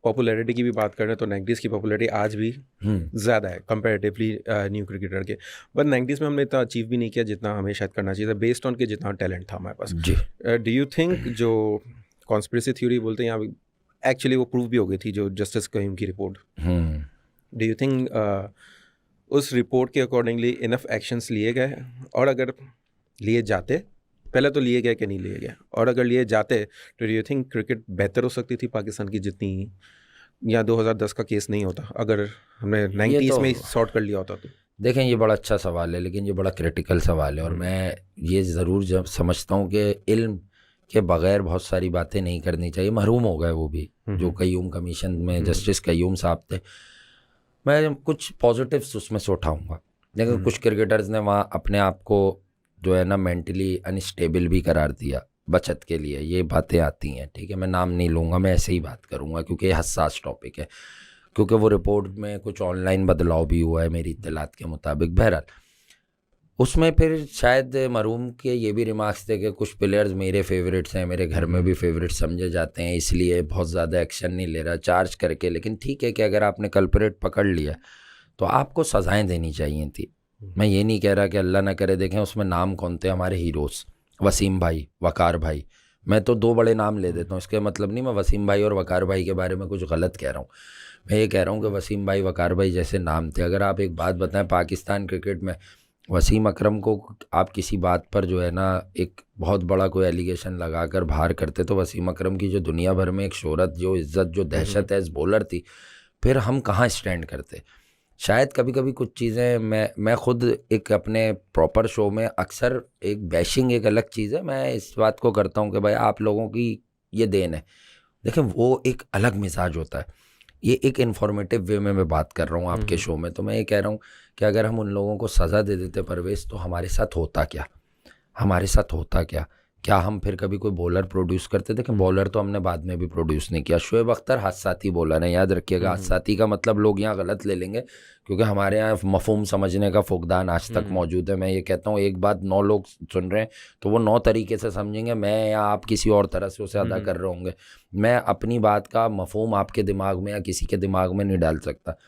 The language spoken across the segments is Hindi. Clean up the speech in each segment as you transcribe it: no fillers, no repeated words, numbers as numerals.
पॉपुलैरिटी की भी बात करें तो 90s की पॉपुलैरिटी आज भी ज़्यादा है कंपैरेटिवली न्यू क्रिकेटर के, बट 90s में हमने इतना अचीव भी नहीं किया जितना हमें शायद करना चाहिए था बेस्ड ऑन के जितना टैलेंट था हमारे पास जी। डू यू थिंक जो कॉन्स्पिरेसी थ्योरी बोलते हैं यहाँ एक्चुअली वो प्रूव भी हो गई थी, जो जस्टिस कयूम की रिपोर्ट, डू यू थिंक उस रिपोर्ट के अकॉर्डिंगली इनफ एक्शंस लिए गए, और अगर लिए जाते, पहले तो लिए गए कि नहीं लिए गए, और अगर लिए जाते तो डू यू थिंक क्रिकेट बेहतर हो सकती थी पाकिस्तान की जितनी, या 2010 का केस नहीं होता अगर हमने 90s में सॉर्ट कर लिया होता तो? देखें, ये बड़ा अच्छा सवाल है, लेकिन ये बड़ा क्रिटिकल सवाल है, और मैं ये ज़रूर जब समझता हूँ कि इल्म के बग़ैर बहुत सारी बातें नहीं करनी चाहिए। महरूम हो गए वो भी, जो कयूम कमीशन में जस्टिस कयूम साहब थे। मैं कुछ पॉजिटिव्स उसमें से उठाऊँगा। लेकिन कुछ क्रिकेटर्स ने वहाँ अपने आप को जो है ना मेंटली अनस्टेबल भी करार दिया बचत के लिए, ये बातें आती हैं, ठीक है, मैं नाम नहीं लूँगा, मैं ऐसे ही बात करूँगा क्योंकि ये हसास टॉपिक है, क्योंकि वो रिपोर्ट में कुछ ऑनलाइन बदलाव भी हुआ है मेरी इत्तलात के मुताबिक। बहरहाल उसमें फिर शायद मरूम के ये भी रिमार्क्स थे कि कुछ प्लेयर्स मेरे फेवरेट्स हैं, मेरे घर में भी फेवरेट समझे जाते हैं, इसलिए बहुत ज़्यादा एक्शन नहीं ले रहा चार्ज करके। लेकिन ठीक है कि अगर आपने कल्परेट पकड़ लिया तो आपको सज़ाएं देनी चाहिए थी। मैं ये नहीं कह रहा कि अल्लाह ना करे, देखें उसमें नाम कौन थे हमारे हीरोज़, वसीम भाई, वकार भाई, मैं तो दो बड़े नाम ले देता हूँ, इसके मतलब नहीं मैं वसीम भाई और वकार भाई के बारे में कुछ गलत कह रहा हूँ। मैं ये कह रहा हूँ कि वसीम भाई, वकार भाई जैसे नाम थे। अगर आप एक बात बताएं, पाकिस्तान क्रिकेट में वसीम अकरम को आप किसी बात पर जो है ना एक बहुत बड़ा कोई एलिगेशन लगाकर बाहर करते तो वसीम अकरम की जो दुनिया भर में एक शोहरत, जो इज़्ज़त, जो दहशत है इस बॉलर थी, फिर हम कहाँ स्टैंड करते। शायद कभी कभी कुछ चीज़ें मैं खुद एक अपने प्रॉपर शो में अक्सर एक बैशिंग एक अलग चीज़ है, मैं इस बात को करता हूँ कि भाई आप लोगों की ये देन है। देखें वो एक अलग मिजाज होता है, ये एक इन्फॉर्मेटिव वे में मैं बात कर रहा हूँ आपके शो में। तो मैं ये कह रहा हूँ कि अगर हम उन लोगों को सज़ा दे देते परवेज़, तो हमारे साथ होता क्या, हमारे साथ होता क्या हम फिर कभी कोई बॉलर प्रोड्यूस करते? देखें बॉलर तो हमने बाद में भी प्रोड्यूस नहीं किया। शोएब अख्तर हादसाती बॉलर है, याद रखिएगा। हादसाती का मतलब लोग यहाँ गलत ले लेंगे, क्योंकि हमारे यहाँ मफहूम समझने का फुकदान आज तक मौजूद है। मैं ये कहता हूँ एक बात 9 लोग सुन रहे हैं तो वो 9 तरीके से समझेंगे, मैं या आप किसी और तरह से उसे अदा कर रहे होंगे। मैं अपनी बात का मफहूम आपके दिमाग में या किसी के दिमाग में नहीं डाल सकता।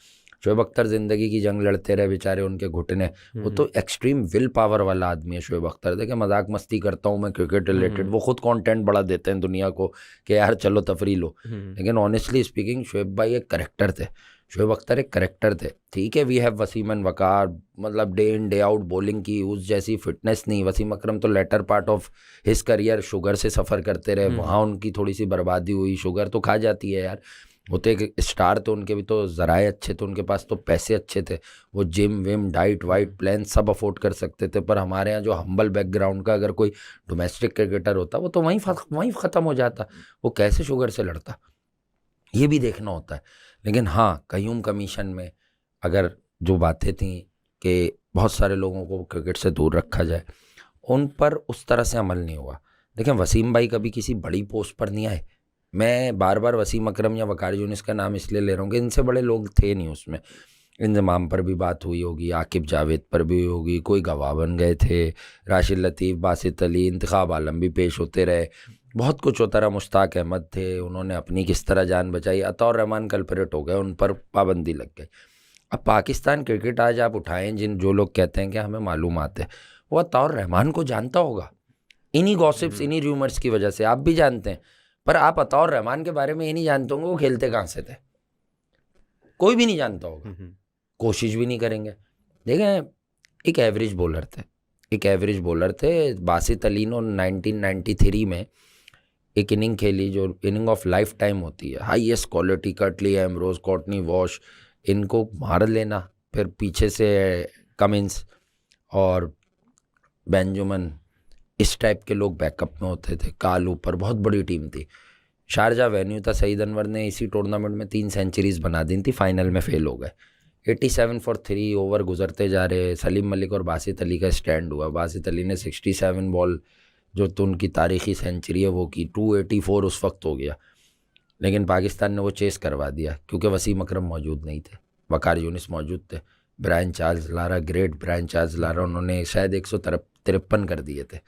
शोएब अख्तर ज़िंदगी की जंग लड़ते रहे बेचारे, उनके घुटने, वो तो एक्सट्रीम विल पावर वाला आदमी है शोएब अख्तर। देखे मजाक मस्ती करता हूँ मैं क्रिकेट रिलेटेड, वो खुद कंटेंट बड़ा देते हैं दुनिया को कि यार चलो तफरी लो, लेकिन ऑनेस्टली स्पीकिंग शोएब भाई एक करेक्टर थे, शोएब अख्तर एक करेक्टर थे। ठीक है, we have Wasim and Waqar, मतलब day in day out bowling की उस जैसी फिटनेस नहीं। वसीम अकरम तो later part of his career sugar से सफ़र करते रहे, वहाँ उनकी थोड़ी सी बर्बादी हुई। शुगर तो खा जाती है यार, वो तो एक स्टार, तो उनके भी तो ज़राए अच्छे थे, उनके पास तो पैसे अच्छे थे, वो gym Vim diet white plan सब अफोर्ड कर सकते थे। पर हमारे यहाँ जो हम्बल बैकग्राउंड का अगर कोई डोमेस्टिक क्रिकेटर होता वो तो वहीं ख़त्म हो जाता, वो कैसे शुगर से लड़ता, ये भी देखना होता है। लेकिन हाँ, कयूम कमीशन में अगर जो बातें थीं कि बहुत सारे लोगों को क्रिकेट से दूर रखा जाए, उन पर उस तरह से अमल नहीं हुआ। देखें वसीम भाई कभी किसी बड़ी पोस्ट पर नहीं आए। मैं बार बार वसीम अकरम या वकार यूनिस का नाम इसलिए ले रहा हूँ कि इनसे बड़े लोग थे नहीं उसमें। इंजमाम पर भी बात हुई होगी, आकिब जावेद पर भी होगी, कोई गवाह बन गए थे, राशिद लतीफ़, बासित अली, इंतखाब आलम भी पेश होते रहे, बहुत कुछ होता रहा। मुश्ताक अहमद थे, उन्होंने अपनी किस तरह जान बचाई। अतौर रहमान कल्परेट हो गए, उन पर पाबंदी लग गई। अब पाकिस्तान क्रिकेट आज आप उठाएं, जो लोग कहते हैं कि हमें मालूमात है, वो अतौर रहमान को जानता होगा इन्हीं गॉसिप्स, इन्हीं र्यूमर्स की वजह से। आप भी जानते हैं, पर आप अतौर रहमान के बारे में ये नहीं जानते होंगे वो खेलते कहाँ से थे, कोई भी नहीं जानता होगा, कोशिश भी नहीं करेंगे। देखें एक एवरेज बॉलर थे, बासित अली ने 1993 में एक इनिंग खेली जो इनिंग ऑफ लाइफ टाइम होती है, हाईएस्ट क्वालिटी, कटली, एमरोज, कॉटनी वॉश, इनको मार लेना, फिर पीछे से कमिंस और बेंजामिन, इस टाइप के लोग बैकअप में होते थे। कालू पर बहुत बड़ी टीम थी, शारजा वेन्यू था। सईद अनवर ने इसी टूर्नामेंट में 3 सेंचुरीज बना दी थी, फाइनल में फेल हो गए। 87 फॉर 3 ओवर गुजरते जा रहे, सलीम मलिक और बासित अली का स्टैंड हुआ। बासित अली ने 67 बॉल जो तो उनकी तारीखी सेंचुरी है वो की, 284 उस वक्त हो गया, लेकिन पाकिस्तान ने वो चेस करवा दिया क्योंकि वसीम अकरम मौजूद नहीं थे, वकार यूनिस मौजूद थे, Brian Charles Lara, great Brian Charles Lara, उन्होंने शायद 153 कर दिए थे,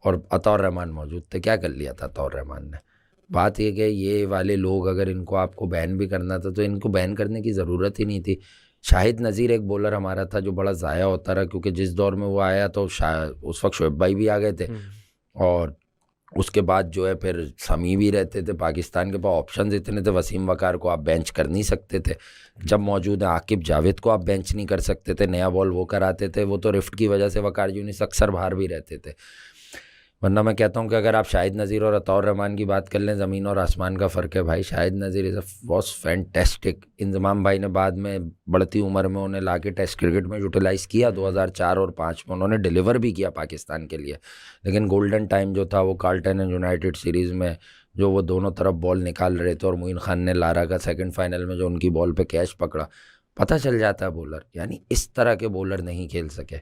और अतौर रहमान मौजूद थे। क्या कर लिया था अतौर रहमान ने? बात ये कि ये वाले लोग अगर इनको आपको बैन भी करना था तो इनको बैन करने की ज़रूरत ही नहीं थी। शाहिद नज़ीर एक बॉलर हमारा था जो बड़ा ज़ाया होता रहा, क्योंकि जिस दौर में वो आया तो उस वक्त शोएब भाई भी आ गए थे, और उसके बाद जो है फिर समी भी रहते थे। पाकिस्तान के पास ऑप्शंस इतने थे, वसीम वकार को आप बेंच कर नहीं सकते थे जब मौजूद है, आकिब जावेद को आप बेंच नहीं कर सकते थे, नया बॉल वो कराते थे, वो तो रिफ्ट की वजह से वकार यूनिस अक्सर बाहर भी रहते थे। वरना मैं कहता हूँ कि अगर आप शाहिद नज़ीर और अतौर रहमान की बात कर लें, ज़मीन और आसमान का फ़र्क है भाई। शाहिद नज़ीर वॉज फैंटेस्टिक। इंजमाम भाई ने बाद में बढ़ती उम्र में उन्हें ला के टेस्ट क्रिकेट में यूटिलाइज़ किया 2004 और 5 में, उन्होंने डिलीवर भी किया पाकिस्तान के लिए। लेकिन गोल्डन टाइम जो था वो कार्ल्टन एंड यूनाइटेड सीरीज़ में, जो वो दोनों तरफ बॉल निकाल रहे थे और मोइन खान ने लारा का सेकंड फाइनल में जो उनकी बॉल पे कैच पकड़ा, पता चल जाता है बॉलर, यानी इस तरह के बॉलर नहीं खेल सके।